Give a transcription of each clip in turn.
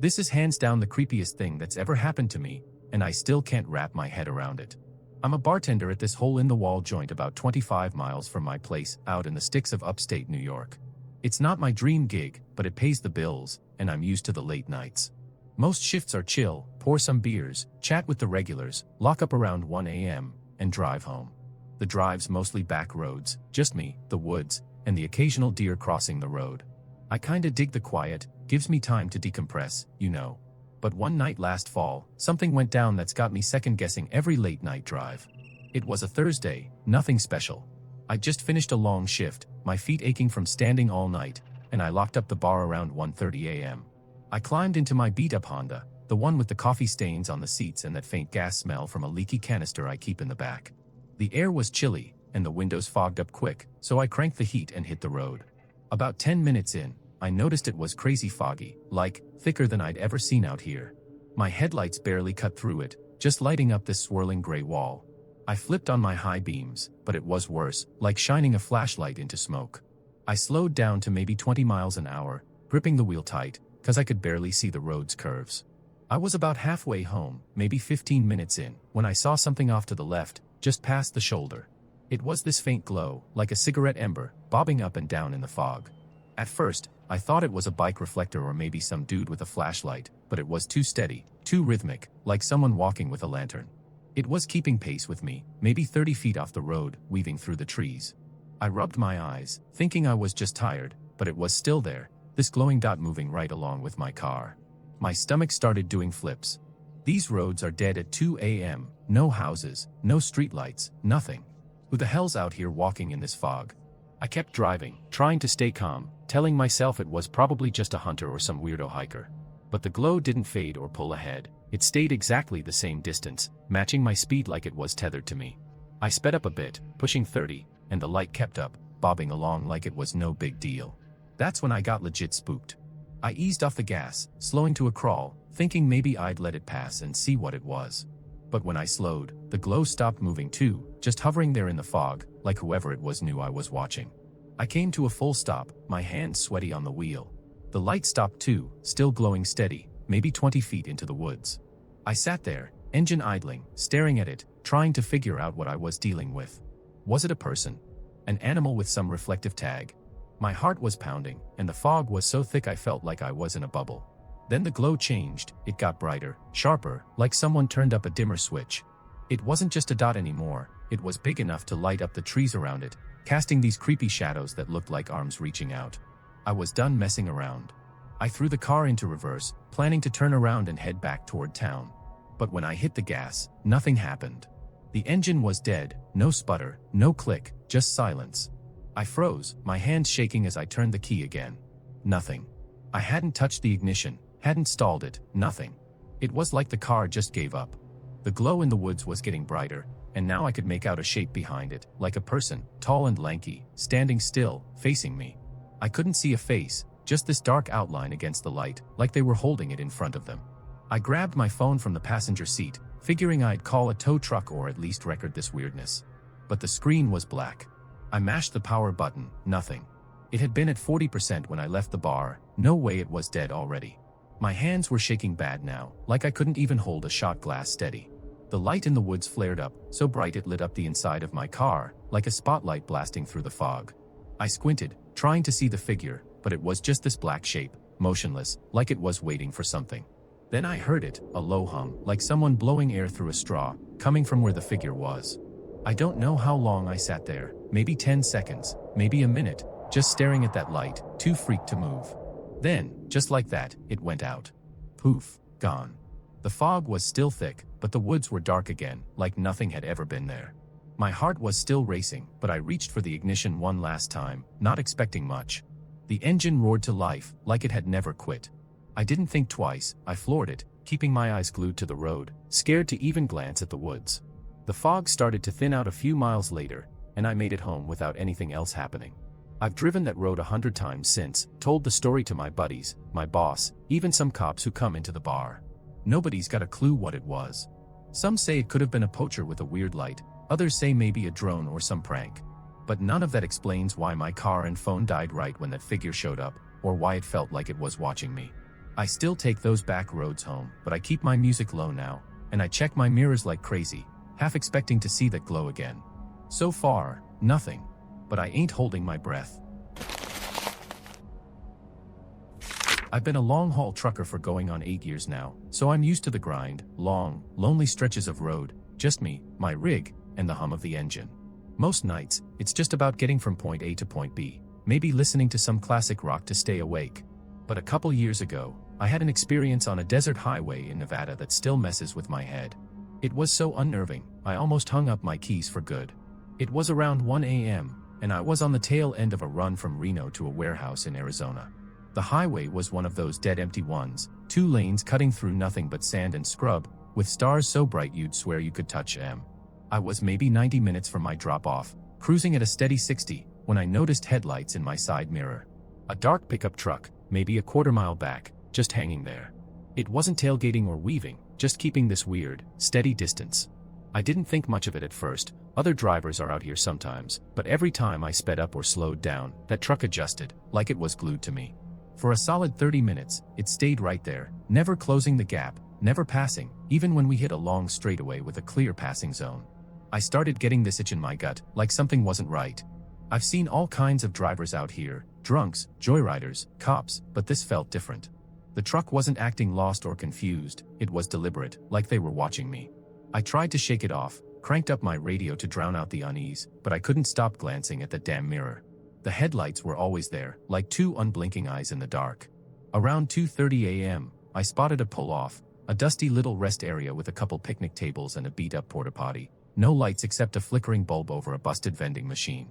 This is hands down the creepiest thing that's ever happened to me, and I still can't wrap my head around it. I'm a bartender at this hole-in-the-wall joint about 25 miles from my place out in the sticks of upstate New York. It's not my dream gig, but it pays the bills, and I'm used to the late nights. Most shifts are chill, pour some beers, chat with the regulars, lock up around 1 a.m., and drive home. The drive's mostly back roads, just me, the woods, and the occasional deer crossing the road. I kinda dig the quiet, gives me time to decompress, you know. But one night last fall, something went down that's got me second-guessing every late-night drive. It was a Thursday, nothing special. I'd just finished a long shift, my feet aching from standing all night, and I locked up the bar around 1:30 a.m. I climbed into my beat-up Honda, the one with the coffee stains on the seats and that faint gas smell from a leaky canister I keep in the back. The air was chilly, and the windows fogged up quick, so I cranked the heat and hit the road. About 10 minutes in, I noticed it was crazy foggy, like, thicker than I'd ever seen out here. My headlights barely cut through it, just lighting up this swirling gray wall. I flipped on my high beams, but it was worse, like shining a flashlight into smoke. I slowed down to maybe 20 miles an hour, gripping the wheel tight, cause I could barely see the road's curves. I was about halfway home, maybe 15 minutes in, when I saw something off to the left, just past the shoulder. It was this faint glow, like a cigarette ember, bobbing up and down in the fog. At first, I thought it was a bike reflector or maybe some dude with a flashlight, but it was too steady, too rhythmic, like someone walking with a lantern. It was keeping pace with me, maybe 30 feet off the road, weaving through the trees. I rubbed my eyes, thinking I was just tired, but it was still there, this glowing dot moving right along with my car. My stomach started doing flips. These roads are dead at 2 a.m., no houses, no streetlights, nothing. Who the hell's out here walking in this fog? I kept driving, trying to stay calm, telling myself it was probably just a hunter or some weirdo hiker. But the glow didn't fade or pull ahead. It stayed exactly the same distance, matching my speed like it was tethered to me. I sped up a bit, pushing 30, and the light kept up, bobbing along like it was no big deal. That's when I got legit spooked. I eased off the gas, slowing to a crawl, thinking maybe I'd let it pass and see what it was. But when I slowed, the glow stopped moving too, just hovering there in the fog, like whoever it was knew I was watching. I came to a full stop, my hands sweaty on the wheel. The light stopped too, still glowing steady, maybe 20 feet into the woods. I sat there, engine idling, staring at it, trying to figure out what I was dealing with. Was it a person? An animal with some reflective tag? My heart was pounding, and the fog was so thick I felt like I was in a bubble. Then the glow changed, it got brighter, sharper, like someone turned up a dimmer switch. It wasn't just a dot anymore, it was big enough to light up the trees around it, casting these creepy shadows that looked like arms reaching out. I was done messing around. I threw the car into reverse, planning to turn around and head back toward town. But when I hit the gas, nothing happened. The engine was dead, no sputter, no click, just silence. I froze, my hands shaking as I turned the key again. Nothing. I hadn't touched the ignition, hadn't stalled it, nothing. It was like the car just gave up. The glow in the woods was getting brighter, and now I could make out a shape behind it, like a person, tall and lanky, standing still, facing me. I couldn't see a face, just this dark outline against the light, like they were holding it in front of them. I grabbed my phone from the passenger seat, figuring I'd call a tow truck or at least record this weirdness. But the screen was black. I mashed the power button, nothing. It had been at 40% when I left the bar, no way it was dead already. My hands were shaking bad now, like I couldn't even hold a shot glass steady. The light in the woods flared up, so bright it lit up the inside of my car, like a spotlight blasting through the fog. I squinted, trying to see the figure, but it was just this black shape, motionless, like it was waiting for something. Then I heard it, a low hum, like someone blowing air through a straw, coming from where the figure was. I don't know how long I sat there, maybe 10 seconds, maybe a minute, just staring at that light, too freaked to move. Then, just like that, it went out. Poof, gone. The fog was still thick, but the woods were dark again, like nothing had ever been there. My heart was still racing, but I reached for the ignition one last time, not expecting much. The engine roared to life, like it had never quit. I didn't think twice, I floored it, keeping my eyes glued to the road, scared to even glance at the woods. The fog started to thin out a few miles later, and I made it home without anything else happening. I've driven that road 100 times since, told the story to my buddies, my boss, even some cops who come into the bar. Nobody's got a clue what it was. Some say it could have been a poacher with a weird light, others say maybe a drone or some prank. But none of that explains why my car and phone died right when that figure showed up, or why it felt like it was watching me. I still take those back roads home, but I keep my music low now, and I check my mirrors like crazy, half expecting to see that glow again. So far, nothing. But I ain't holding my breath. I've been a long-haul trucker for going on 8 years now, so I'm used to the grind, long, lonely stretches of road, just me, my rig, and the hum of the engine. Most nights, it's just about getting from point A to point B, maybe listening to some classic rock to stay awake. But a couple years ago, I had an experience on a desert highway in Nevada that still messes with my head. It was so unnerving, I almost hung up my keys for good. It was around 1 a.m., and I was on the tail end of a run from Reno to a warehouse in Arizona. The highway was one of those dead empty ones, 2 lanes cutting through nothing but sand and scrub, with stars so bright you'd swear you could touch them. I was maybe 90 minutes from my drop-off, cruising at a steady 60, when I noticed headlights in my side mirror. A dark pickup truck, maybe a quarter-mile back, just hanging there. It wasn't tailgating or weaving, just keeping this weird, steady distance. I didn't think much of it at first. Other drivers are out here sometimes, but every time I sped up or slowed down, that truck adjusted, like it was glued to me. For a solid 30 minutes, it stayed right there, never closing the gap, never passing, even when we hit a long straightaway with a clear passing zone. I started getting this itch in my gut, like something wasn't right. I've seen all kinds of drivers out here, drunks, joyriders, cops, but this felt different. The truck wasn't acting lost or confused, it was deliberate, like they were watching me. I tried to shake it off, cranked up my radio to drown out the unease, but I couldn't stop glancing at the damn mirror. The headlights were always there, like 2 unblinking eyes in the dark. Around 2:30 a.m., I spotted a pull-off, a dusty little rest area with a couple picnic tables and a beat-up porta-potty. No lights except a flickering bulb over a busted vending machine.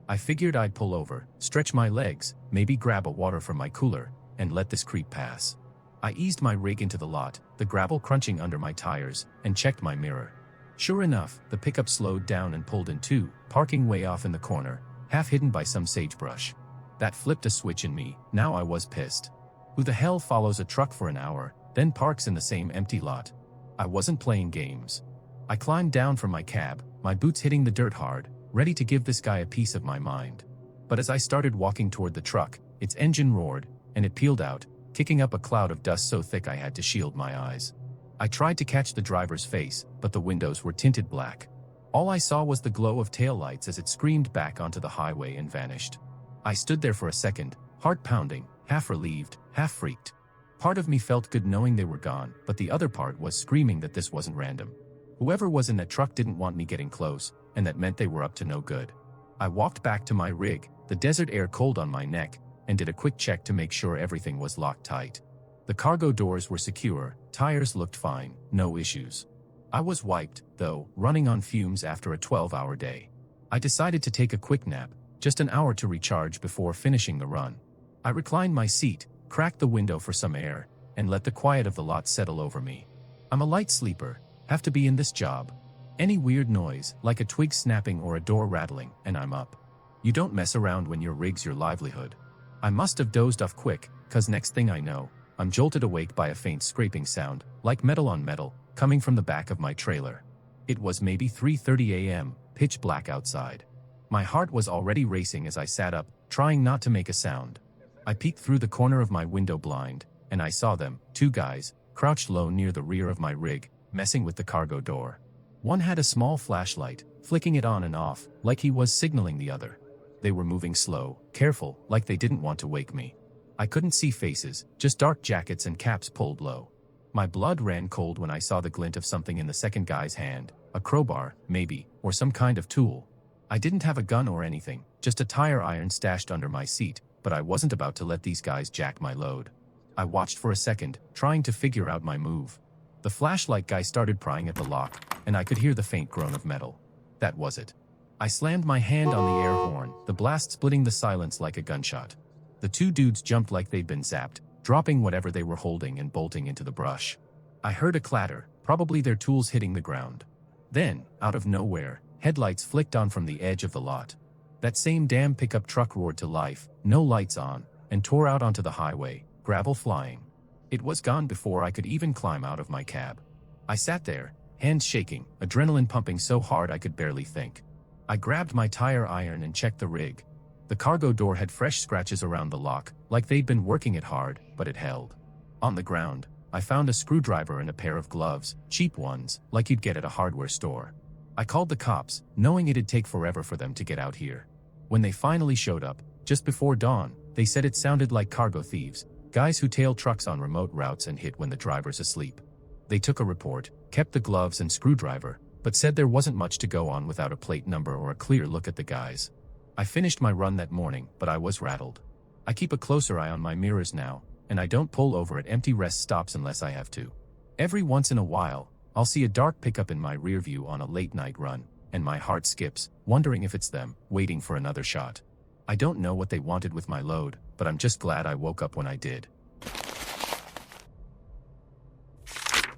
I figured I'd pull over, stretch my legs, maybe grab a water from my cooler, and let this creep pass. I eased my rig into the lot, the gravel crunching under my tires, and checked my mirror. Sure enough, the pickup slowed down and pulled in 2, parking way off in the corner, half hidden by some sagebrush. That flipped a switch in me. Now I was pissed. Who the hell follows a truck for an hour, then parks in the same empty lot? I wasn't playing games. I climbed down from my cab, my boots hitting the dirt hard, ready to give this guy a piece of my mind. But as I started walking toward the truck, its engine roared, and it peeled out, kicking up a cloud of dust so thick I had to shield my eyes. I tried to catch the driver's face, but the windows were tinted black. All I saw was the glow of taillights as it screamed back onto the highway and vanished. I stood there for a second, heart pounding, half relieved, half freaked. Part of me felt good knowing they were gone, but the other part was screaming that this wasn't random. Whoever was in that truck didn't want me getting close, and that meant they were up to no good. I walked back to my rig, the desert air cold on my neck, and did a quick check to make sure everything was locked tight. The cargo doors were secure, tires looked fine, no issues. I was wiped, though, running on fumes after a 12-hour day. I decided to take a quick nap, just an hour to recharge before finishing the run. I reclined my seat, cracked the window for some air, and let the quiet of the lot settle over me. I'm a light sleeper, have to be in this job. Any weird noise, like a twig snapping or a door rattling, and I'm up. You don't mess around when your rig's your livelihood. I must have dozed off quick, 'cause next thing I know, I'm jolted awake by a faint scraping sound, like metal on metal, coming from the back of my trailer. It was maybe 3:30 a.m., pitch black outside. My heart was already racing as I sat up, trying not to make a sound. I peeked through the corner of my window blind, and I saw them, 2 guys, crouched low near the rear of my rig, messing with the cargo door. One had a small flashlight, flicking it on and off, like he was signaling the other. They were moving slow, careful, like they didn't want to wake me. I couldn't see faces, just dark jackets and caps pulled low. My blood ran cold when I saw the glint of something in the second guy's hand, a crowbar, maybe, or some kind of tool. I didn't have a gun or anything, just a tire iron stashed under my seat, but I wasn't about to let these guys jack my load. I watched for a second, trying to figure out my move. The flashlight guy started prying at the lock, and I could hear the faint groan of metal. That was it. I slammed my hand on the air horn, the blast splitting the silence like a gunshot. The 2 dudes jumped like they'd been zapped, dropping whatever they were holding and bolting into the brush. I heard a clatter, probably their tools hitting the ground. Then, out of nowhere, headlights flicked on from the edge of the lot. That same damn pickup truck roared to life, no lights on, and tore out onto the highway, gravel flying. It was gone before I could even climb out of my cab. I sat there, hands shaking, adrenaline pumping so hard I could barely think. I grabbed my tire iron and checked the rig. The cargo door had fresh scratches around the lock, like they'd been working it hard, but it held. On the ground, I found a screwdriver and a pair of gloves, cheap ones, like you'd get at a hardware store. I called the cops, knowing it'd take forever for them to get out here. When they finally showed up, just before dawn, they said it sounded like cargo thieves, guys who tail trucks on remote routes and hit when the driver's asleep. They took a report, kept the gloves and screwdriver, but said there wasn't much to go on without a plate number or a clear look at the guys. I finished my run that morning, but I was rattled. I keep a closer eye on my mirrors now, and I don't pull over at empty rest stops unless I have to. Every once in a while, I'll see a dark pickup in my rear view on a late-night run, and my heart skips, wondering if it's them, waiting for another shot. I don't know what they wanted with my load, but I'm just glad I woke up when I did.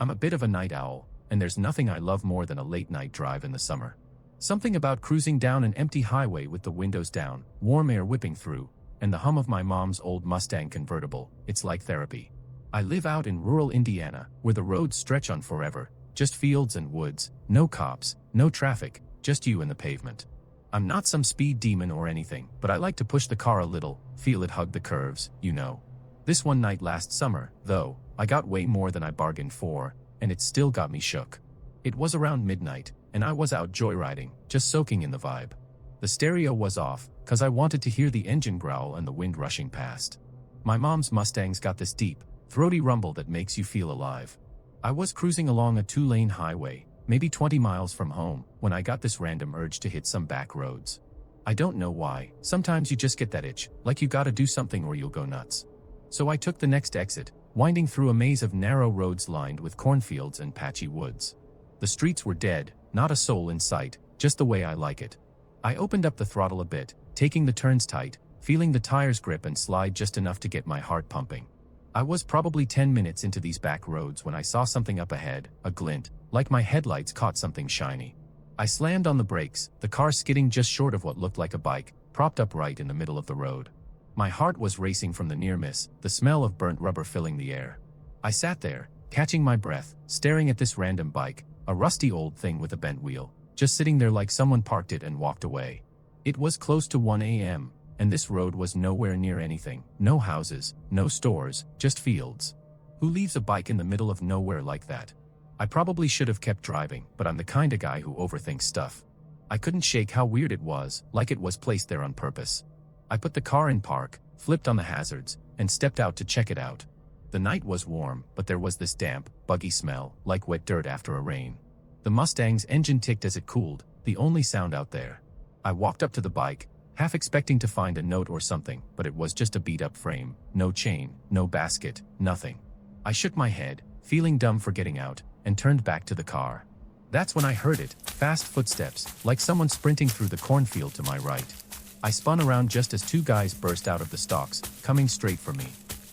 I'm a bit of a night owl, and there's nothing I love more than a late-night drive in the summer. Something about cruising down an empty highway with the windows down, warm air whipping through, and the hum of my mom's old Mustang convertible, it's like therapy. I live out in rural Indiana, where the roads stretch on forever, just fields and woods, no cops, no traffic, just you and the pavement. I'm not some speed demon or anything, but I like to push the car a little, feel it hug the curves, you know. This one night last summer, though, I got way more than I bargained for, and it still got me shook. It was around midnight, and I was out joyriding, just soaking in the vibe. The stereo was off, 'cause I wanted to hear the engine growl and the wind rushing past. My mom's Mustang's got this deep, throaty rumble that makes you feel alive. I was cruising along a 2-lane highway, maybe 20 miles from home, when I got this random urge to hit some back roads. I don't know why, sometimes you just get that itch, like you gotta do something or you'll go nuts. So I took the next exit, winding through a maze of narrow roads lined with cornfields and patchy woods. The streets were dead, not a soul in sight, just the way I like it. I opened up the throttle a bit, taking the turns tight, feeling the tires grip and slide just enough to get my heart pumping. I was probably 10 minutes into these back roads when I saw something up ahead, a glint, like my headlights caught something shiny. I slammed on the brakes, the car skidding just short of what looked like a bike, propped up right in the middle of the road. My heart was racing from the near miss, the smell of burnt rubber filling the air. I sat there, catching my breath, staring at this random bike, a rusty old thing with a bent wheel, just sitting there like someone parked it and walked away. It was close to 1 a.m., and this road was nowhere near anything, no houses, no stores, just fields. Who leaves a bike in the middle of nowhere like that? I probably should have kept driving, but I'm the kind of guy who overthinks stuff. I couldn't shake how weird it was, like it was placed there on purpose. I put the car in park, flipped on the hazards, and stepped out to check it out. The night was warm, but there was this damp, buggy smell, like wet dirt after a rain. The Mustang's engine ticked as it cooled, the only sound out there. I walked up to the bike, half expecting to find a note or something, but it was just a beat-up frame, no chain, no basket, nothing. I shook my head, feeling dumb for getting out, and turned back to the car. That's when I heard it, fast footsteps, like someone sprinting through the cornfield to my right. I spun around just as 2 guys burst out of the stalks, coming straight for me.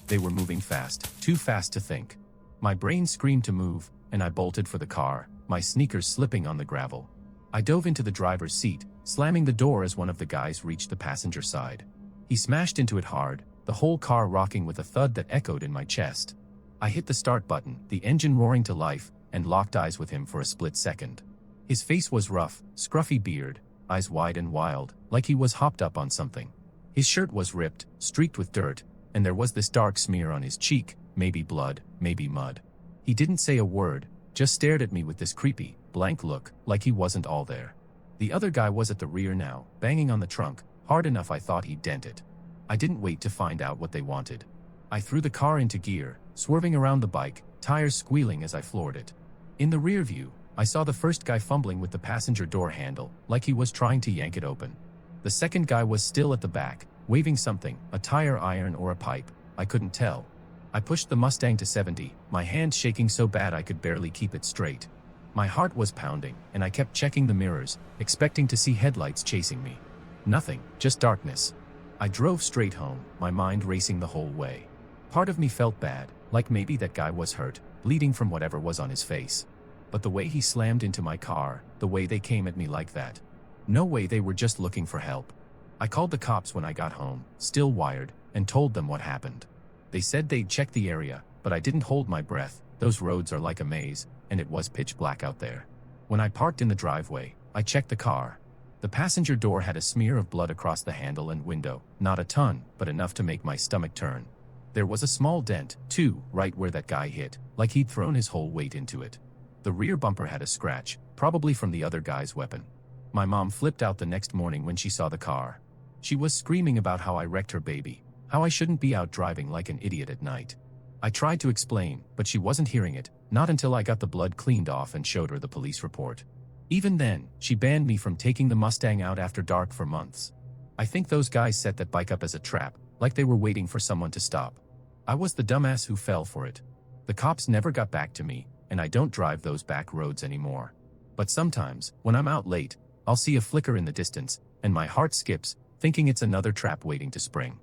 They were moving fast, too fast to think. My brain screamed to move, and I bolted for the car, my sneakers slipping on the gravel. I dove into the driver's seat, slamming the door as one of the guys reached the passenger side. He smashed into it hard, the whole car rocking with a thud that echoed in my chest. I hit the start button, the engine roaring to life, and locked eyes with him for a split second. His face was rough, scruffy beard, eyes wide and wild, like he was hopped up on something. His shirt was ripped, streaked with dirt, and there was this dark smear on his cheek, maybe blood, maybe mud. He didn't say a word, just stared at me with this creepy, blank look, like he wasn't all there. The other guy was at the rear now, banging on the trunk, hard enough I thought he'd dent it. I didn't wait to find out what they wanted. I threw the car into gear, swerving around the bike, tires squealing as I floored it. In the rear view, I saw the first guy fumbling with the passenger door handle, like he was trying to yank it open. The second guy was still at the back, waving something, a tire iron or a pipe, I couldn't tell. I pushed the Mustang to 70, my hand shaking so bad I could barely keep it straight. My heart was pounding, and I kept checking the mirrors, expecting to see headlights chasing me. Nothing, just darkness. I drove straight home, my mind racing the whole way. Part of me felt bad, like maybe that guy was hurt, bleeding from whatever was on his face. But the way he slammed into my car, the way they came at me like that. No way they were just looking for help. I called the cops when I got home, still wired, and told them what happened. They said they'd check the area, but I didn't hold my breath, those roads are like a maze, and it was pitch black out there. When I parked in the driveway, I checked the car. The passenger door had a smear of blood across the handle and window, not a ton, but enough to make my stomach turn. There was a small dent, too, right where that guy hit, like he'd thrown his whole weight into it. The rear bumper had a scratch, probably from the other guy's weapon. My mom flipped out the next morning when she saw the car. She was screaming about how I wrecked her baby, how I shouldn't be out driving like an idiot at night. I tried to explain, but she wasn't hearing it, not until I got the blood cleaned off and showed her the police report. Even then, she banned me from taking the Mustang out after dark for months. I think those guys set that bike up as a trap, like they were waiting for someone to stop. I was the dumbass who fell for it. The cops never got back to me, and I don't drive those back roads anymore. But sometimes, when I'm out late, I'll see a flicker in the distance, and my heart skips, thinking it's another trap waiting to spring.